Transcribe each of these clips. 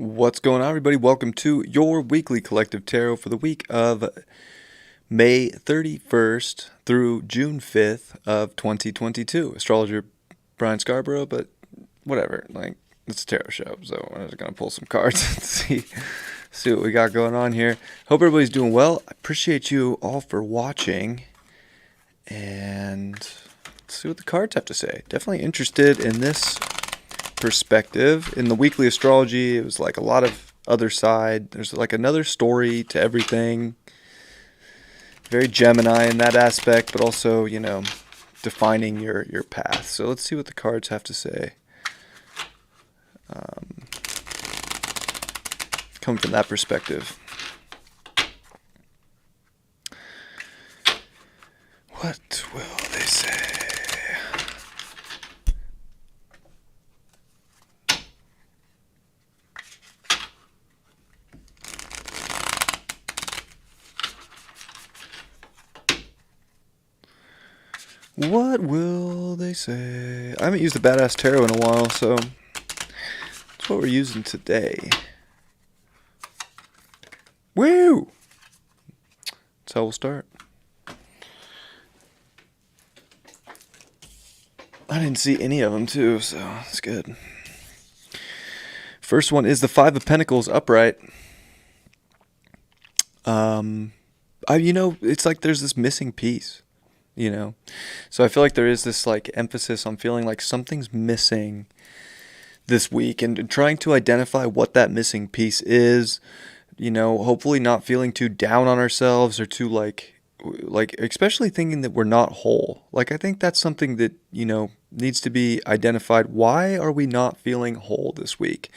What's going on, everybody? Welcome to your weekly collective tarot for the week of May 31st through June 5th of 2022. Astrologer Brian Scarborough, but whatever. It's a tarot show, so I'm just going to pull some cards and see what we got going on here. Hope everybody's doing well. I appreciate you all for watching, and let's see what the cards have to say. Definitely interested in this perspective. In the weekly astrology, it was like a lot of other side. There's like another story to everything. Very Gemini in that aspect, but also, defining your path. So let's see what the cards have to say. Come from that perspective. What will they say? What will they say? I haven't used the Badass Tarot in a while, so that's what we're using today. Woo! That's how we'll start. I didn't see any of them, too, so that's good. First one is the Five of Pentacles upright. It's like there's this missing piece. So I feel like there is this emphasis on feeling like something's missing this week and trying to identify what that missing piece is, hopefully not feeling too down on ourselves or too especially thinking that we're not whole. I think that's something that, needs to be identified. Why are we not feeling whole this week?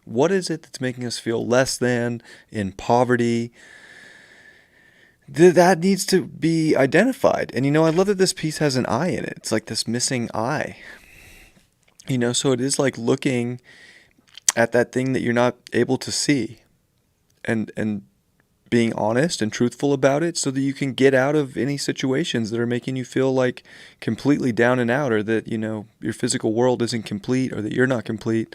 What is it that's making us feel less than, in poverty? That needs to be identified. And, I love that this piece has an eye in it. It's like this missing eye. So it is like looking at that thing that you're not able to see and being honest and truthful about it so that you can get out of any situations that are making you feel like completely down and out, or that, your physical world isn't complete, or that you're not complete.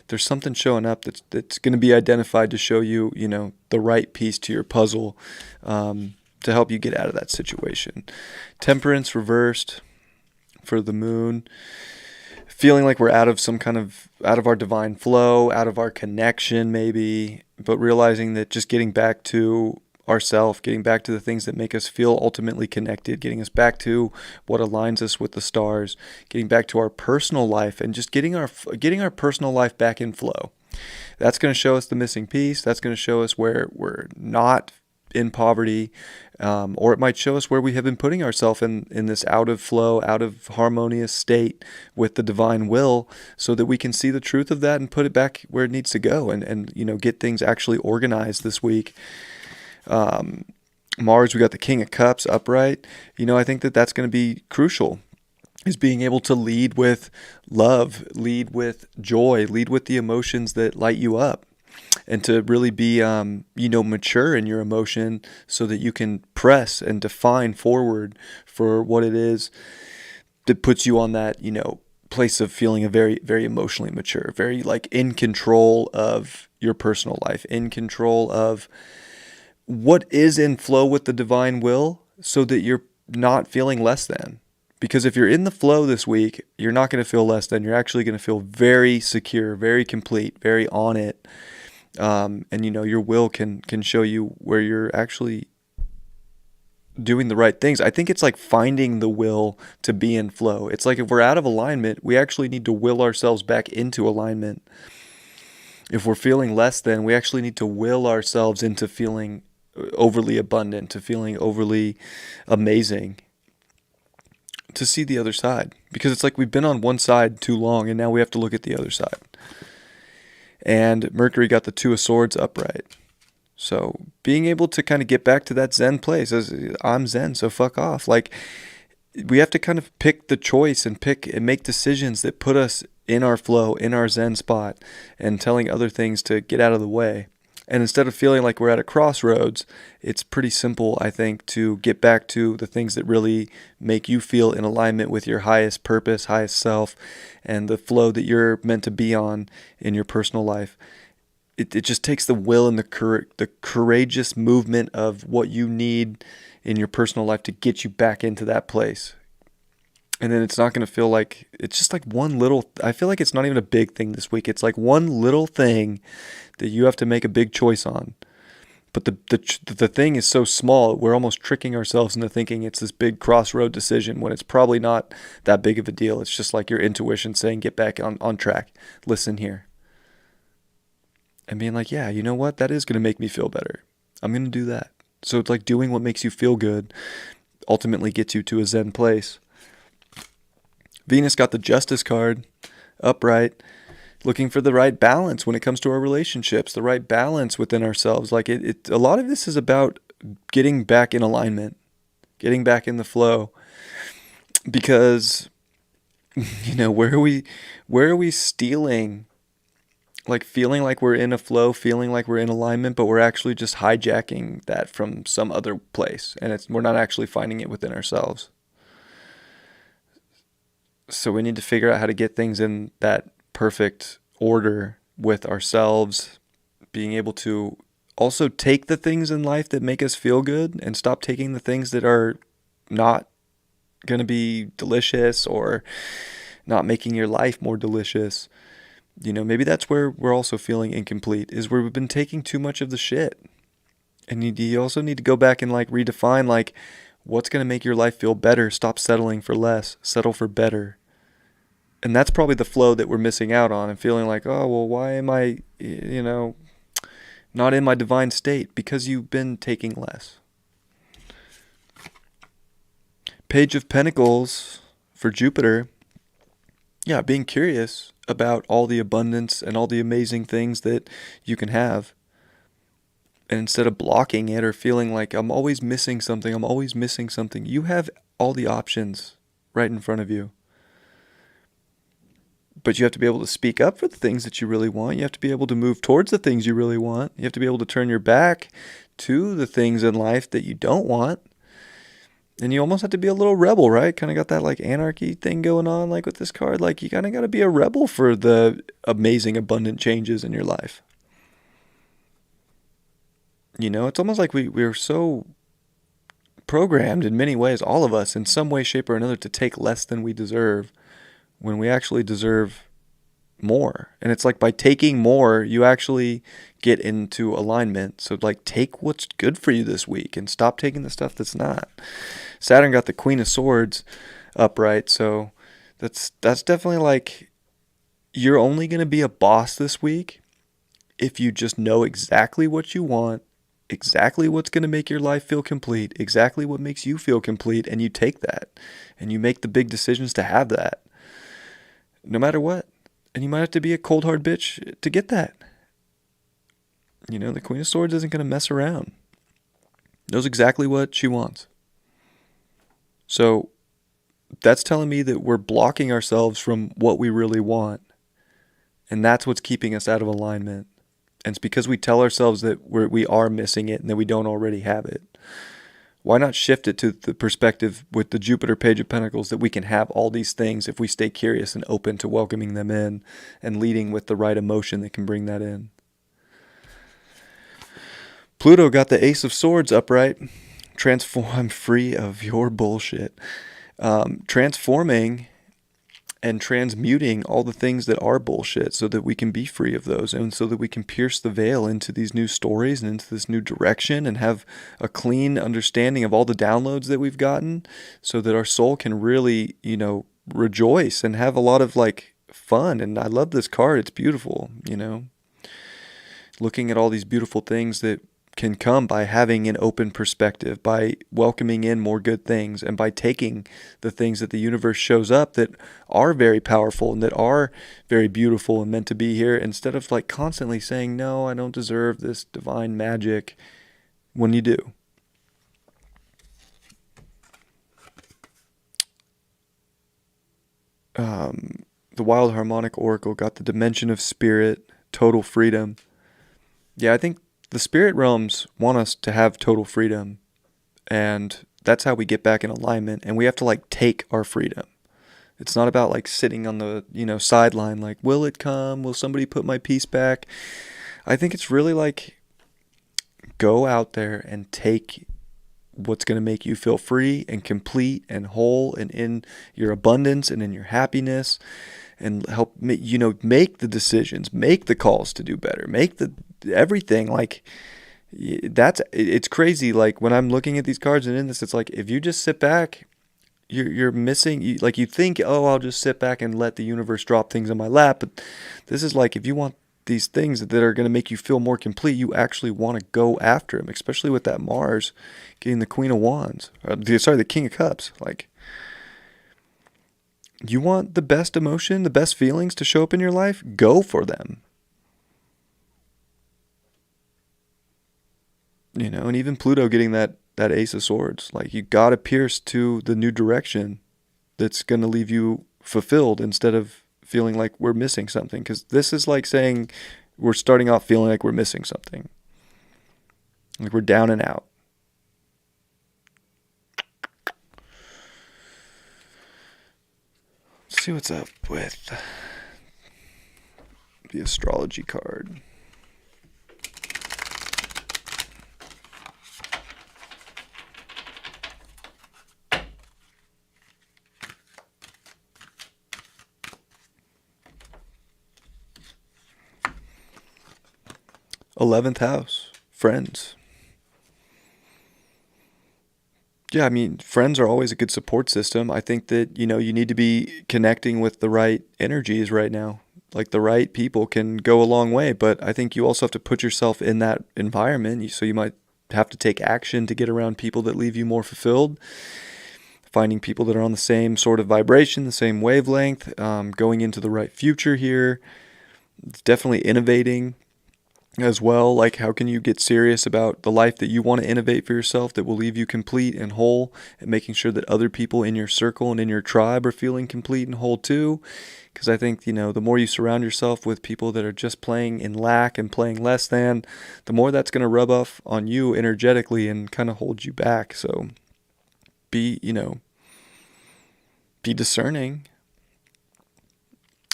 There's something showing up that's going to be identified to show you, the right piece to your puzzle, to help you get out of that situation. Temperance reversed for the moon. Feeling like we're out of our divine flow, out of our connection maybe, but realizing that just getting back to ourself, getting back to the things that make us feel ultimately connected, getting us back to what aligns us with the stars, getting back to our personal life, and just getting our personal life back in flow. That's going to show us the missing piece. That's going to show us where we're not in poverty, or it might show us where we have been putting ourselves in this out of flow, out of harmonious state with the divine will, so that we can see the truth of that and put it back where it needs to go, and get things actually organized this week. Mars, we got the King of Cups upright. I think that's going to be crucial, is being able to lead with love, lead with joy, lead with the emotions that light you up. And to really be, mature in your emotion so that you can press and define forward for what it is that puts you on that, place of feeling a very, very emotionally mature, very in control of your personal life, in control of what is in flow with the divine will, so that you're not feeling less than. Because if you're in the flow this week, you're not going to feel less than. You're actually going to feel very secure, very complete, very on it. And your will can show you where you're actually doing the right things. I think it's like finding the will to be in flow. It's like if we're out of alignment, we actually need to will ourselves back into alignment. If we're feeling less than, we actually need to will ourselves into feeling overly abundant, to feeling overly amazing, to see the other side. Because it's like we've been on one side too long, and now we have to look at the other side. And Mercury got the Two of Swords upright. So being able to kind of get back to that Zen place, as I'm Zen, so fuck off. We have to kind of pick the choice and make decisions that put us in our flow, in our Zen spot, and telling other things to get out of the way. And instead of feeling like we're at a crossroads, it's pretty simple, I think, to get back to the things that really make you feel in alignment with your highest purpose, highest self, and the flow that you're meant to be on in your personal life. it just takes the will and the courageous movement of what you need in your personal life to get you back into that place. And then it's not going to feel like, it's just like one little, I feel like it's not even a big thing this week. It's like one little thing that you have to make a big choice on. But the thing is so small, we're almost tricking ourselves into thinking it's this big crossroad decision when it's probably not that big of a deal. It's just like your intuition saying, get back on track. Listen here. And being like, yeah, you know what? That is going to make me feel better. I'm going to do that. So it's like doing what makes you feel good ultimately gets you to a Zen place. Venus got the Justice card upright, looking for the right balance when it comes to our relationships, the right balance within ourselves. Like a lot of this is about getting back in alignment, getting back in the flow, because, where are we stealing, like feeling like we're in a flow, feeling like we're in alignment, but we're actually just hijacking that from some other place, and we're not actually finding it within ourselves. So we need to figure out how to get things in that perfect order with ourselves, being able to also take the things in life that make us feel good and stop taking the things that are not going to be delicious or not making your life more delicious. Maybe that's where we're also feeling incomplete, is where we've been taking too much of the shit. And you also need to go back and like redefine like what's going to make your life feel better. Stop settling for less, settle for better. And that's probably the flow that we're missing out on, and feeling like, oh, well, why am I, not in my divine state? Because you've been taking less. Page of Pentacles for Jupiter. Yeah, being curious about all the abundance and all the amazing things that you can have. And instead of blocking it or feeling like I'm always missing something, you have all the options right in front of you. But you have to be able to speak up for the things that you really want. You have to be able to move towards the things you really want. You have to be able to turn your back to the things in life that you don't want. And you almost have to be a little rebel, right? Kind of got that like anarchy thing going on, like with this card. Like you kind of got to be a rebel for the amazing, abundant changes in your life. It's almost like we're so programmed in many ways, all of us, in some way, shape, or another, to take less than we deserve, when we actually deserve more. And it's like by taking more, you actually get into alignment. So like take what's good for you this week and stop taking the stuff that's not. Saturn got the Queen of Swords upright. So that's definitely like, you're only going to be a boss this week if you just know exactly what you want, exactly what's going to make your life feel complete, exactly what makes you feel complete, and you take that and you make the big decisions to have that. No matter what. And you might have to be a cold hard bitch to get that. The Queen of Swords isn't going to mess around. Knows exactly what she wants. So that's telling me that we're blocking ourselves from what we really want. And that's what's keeping us out of alignment. And it's because we tell ourselves that we are missing it and that we don't already have it. Why not shift it to the perspective with the Jupiter Page of Pentacles that we can have all these things if we stay curious and open to welcoming them in and leading with the right emotion that can bring that in. Pluto got the Ace of Swords upright. I'm free of your bullshit. Transforming and transmuting all the things that are bullshit so that we can be free of those, and so that we can pierce the veil into these new stories and into this new direction and have a clean understanding of all the downloads that we've gotten, so that our soul can really, rejoice and have a lot of like fun. And I love this card. It's beautiful, looking at all these beautiful things that can come by having an open perspective, by welcoming in more good things, and by taking the things that the universe shows up that are very powerful and that are very beautiful and meant to be here, instead of like constantly saying, no, I don't deserve this divine magic, when you do. The Wild Harmonic Oracle got the Dimension of Spirit, total freedom. Yeah, I think the spirit realms want us to have total freedom, and that's how we get back in alignment. And we have to like take our freedom. It's not about like sitting on the, sideline like, will it come? Will somebody put my peace back? I think it's really like go out there and take what's going to make you feel free and complete and whole and in your abundance and in your happiness, and help make the decisions, make the calls to do better, make the everything. Like it's crazy. Like when I'm looking at these cards and in this, it's like if you just sit back, you're missing. You think, oh, I'll just sit back and let the universe drop things in my lap, but this is like if you want these things that are going to make you feel more complete, you actually want to go after them, especially with that Mars getting the Queen of Wands. The King of Cups. Like, you want the best emotion, the best feelings to show up in your life? Go for them. And even Pluto getting that Ace of Swords. Like, you got to pierce to the new direction that's going to leave you fulfilled instead of feeling like we're missing something. Because this is like saying we're starting off feeling like we're missing something. Like we're down and out. Let's see what's up with the astrology card. '11th house, friends. Yeah, I mean, friends are always a good support system. I think that, you need to be connecting with the right energies right now. Like the right people can go a long way, but I think you also have to put yourself in that environment. So you might have to take action to get around people that leave you more fulfilled. Finding people that are on the same sort of vibration, the same wavelength, going into the right future here. It's definitely innovating as well. Like, how can you get serious about the life that you want to innovate for yourself that will leave you complete and whole, and making sure that other people in your circle and in your tribe are feeling complete and whole too? Because I think, the more you surround yourself with people that are just playing in lack and playing less than, the more that's going to rub off on you energetically and kind of hold you back. So be discerning.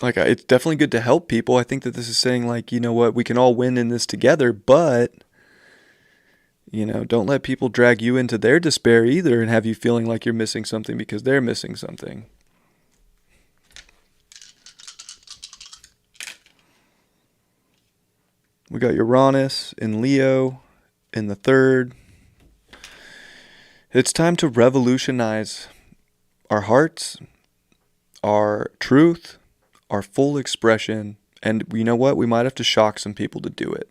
Like, it's definitely good to help people. I think that this is saying, like, you know what, we can all win in this together, but, don't let people drag you into their despair either and have you feeling like you're missing something because they're missing something. We got Uranus in Leo in the 3rd. It's time to revolutionize our hearts, our truth, our full expression, and you know what? We might have to shock some people to do it.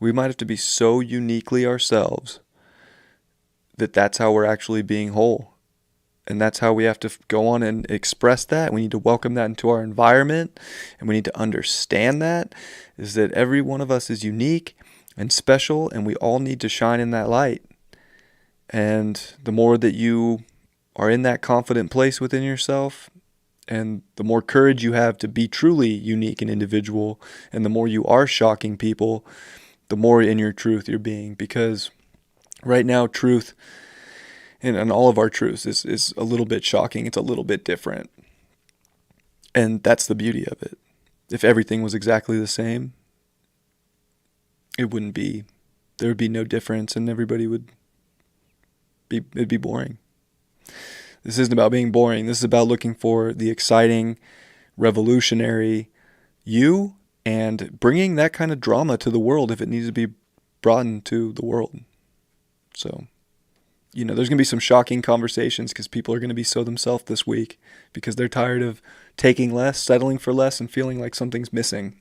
We might have to be so uniquely ourselves that that's how we're actually being whole. And that's how we have to go on and express that. We need to welcome that into our environment, and we need to understand that, is that every one of us is unique and special, and we all need to shine in that light. And the more that you are in that confident place within yourself, and the more courage you have to be truly unique and individual, and the more you are shocking people, the more in your truth you're being. Because right now, truth, and all of our truths, is a little bit shocking. It's a little bit different. And that's the beauty of it. If everything was exactly the same, there would be no difference, and it'd be boring. This isn't about being boring. This is about looking for the exciting, revolutionary you, and bringing that kind of drama to the world if it needs to be brought into the world. So, there's going to be some shocking conversations because people are going to be so themselves this week because they're tired of taking less, settling for less, and feeling like something's missing.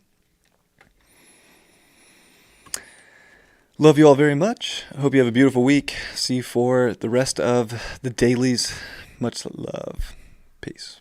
Love you all very much. I hope you have a beautiful week. See you for the rest of the dailies. Much love. Peace.